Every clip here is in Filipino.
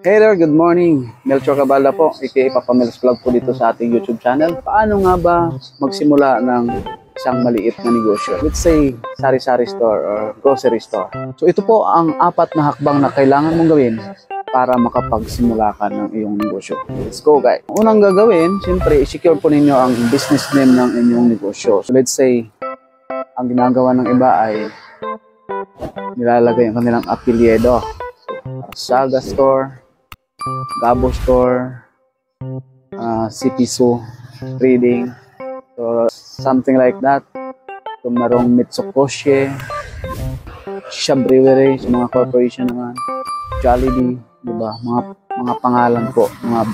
Hey there, good morning. Melchor Cabalda po, aka Papa Mel's Vlog po dito sa ating YouTube channel. Paano nga ba magsimula ng isang maliit na negosyo? Let's say, sari-sari store or grocery store. So ito po ang 4 na hakbang na kailangan mong gawin para makapagsimula ka ng iyong negosyo. Let's go guys. Unang gagawin, siyempre, i-secure po ninyo ang business name ng inyong negosyo. So let's say, ang ginagawa ng iba ay nilalagay ang kanilang apelyido. Saga Store, Gabo Store, Sipiso Trading, so something like that. So merong Mitsukoshi, Shisha Brewery, so mga corporation naman, Jollibee, diba? Mga pangalan po, mga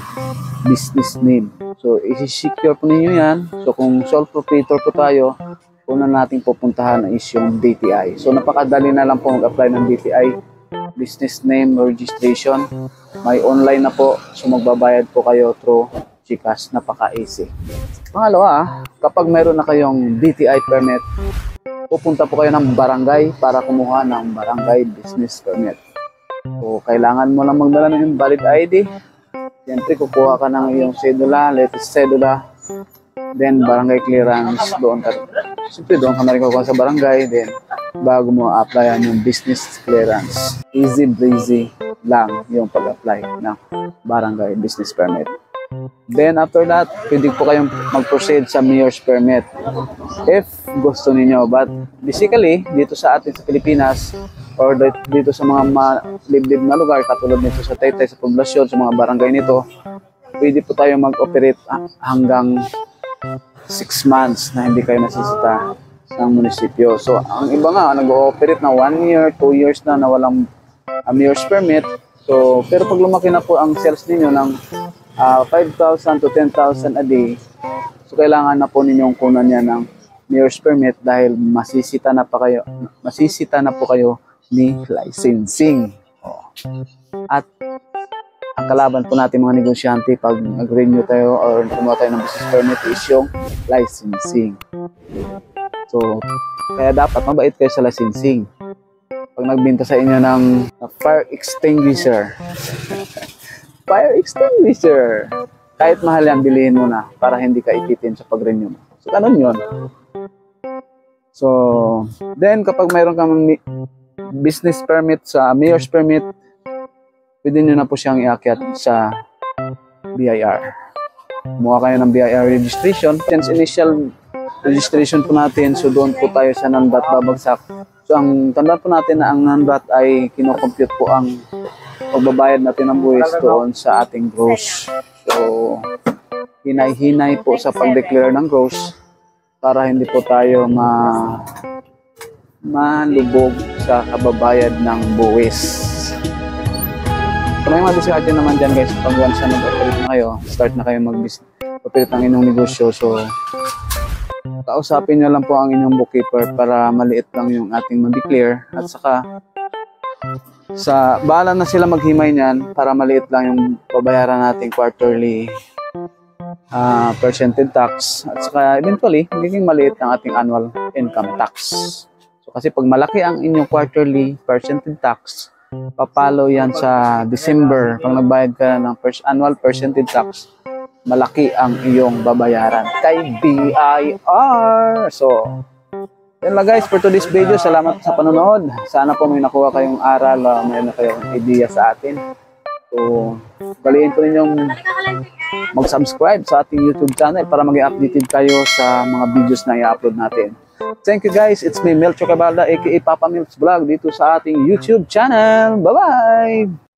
business name. So i-secure po ninyo yan. So kung sole proprietor po tayo, una nating pupuntahan is yung DTI. So napakadali na lang po mag-apply ng DTI. Business name registration. May online na po. So magbabayad po kayo through GCash. Napaka-easy. Pangalawa, kapag mayroon na kayong DTI permit, pupunta po kayo ng barangay para kumuha ng barangay business permit. So kailangan mo lang magdala ng valid ID. Siyempre kukuha ka ng iyong cedula, latest cedula. Then barangay clearance doon ka. Siyempre doon ka na rin kukuha sa barangay. Then bago mo applyan yung business clearance. Easy breezy lang yung pag-apply ng barangay business permit. Then after that, pwede po kayong mag-proceed sa mayor's permit if gusto niyo. But basically, dito sa atin sa Pilipinas or dito sa mga liblib na lugar, katulad nito sa Taytay, sa poblasyon, sa mga barangay nito, pwede po tayo mag-operate hanggang 6 months na hindi kayo nasisita ng munisipyo. So, ang iba nga, nag-ooperate na 1 year, 2 years na walang mayor's permit. So, pero pag lumaki na po ang sales ninyo ng 5,000 to 10,000 a day, so kailangan na po ninyong kunan niya ng mayor's permit dahil masisita na po kayo ni licensing. At ang kalaban po natin mga negosyante pag nag-renew tayo or kumuha tayo ng business permit is yung licensing. So, kaya dapat mabait kayo sa licensing. Pag nagbenta sa inyo ng fire extinguisher, kahit mahal yan, bilihin mo na para hindi ka ikitin sa pag-renew mo. So, ganun yun. So, then kapag mayroon kang business permit sa mayor's permit, pwede nyo na po siyang iakyat sa BIR. Kumuha kayo ng BIR registration. Since initial registration po natin, so doon po tayo sa non-VAT babagsak. So ang tandaan po natin na ang non-VAT ay kinocompute po ang pagbabayad natin ng buwis doon sa ating gross. So hinay-hinay po sa pag-declare ng gross para hindi po tayo malubog sa kababayad ng buwis. So may mga diskarte naman dyan guys, pag once na nag-operate na kayo, start na kayo mag-operate ng inyong negosyo. So kausapin nyo lang po ang inyong bookkeeper para maliit lang yung ating ma-declare. At saka bahala na sila maghimay niyan para maliit lang yung babayaran nating quarterly percentage tax. At saka eventually, magiging maliit ang ating annual income tax. So kasi pag malaki ang inyong quarterly percentage tax, papalo yan sa December. Pag nagbayad ka ng annual percentage tax, malaki ang iyong babayaran kay BIR. So, yun lang guys for today's video. Salamat sa panonood. Sana po may nakuha kayong aral, may na kayong idea sa atin. So, baliin po ninyong mag-subscribe sa ating YouTube channel para maging updated kayo sa mga videos na i-upload natin. Thank you guys. It's me, Melchor Cabalda, aka Papa Mel's Vlog dito sa ating YouTube channel. Bye-bye!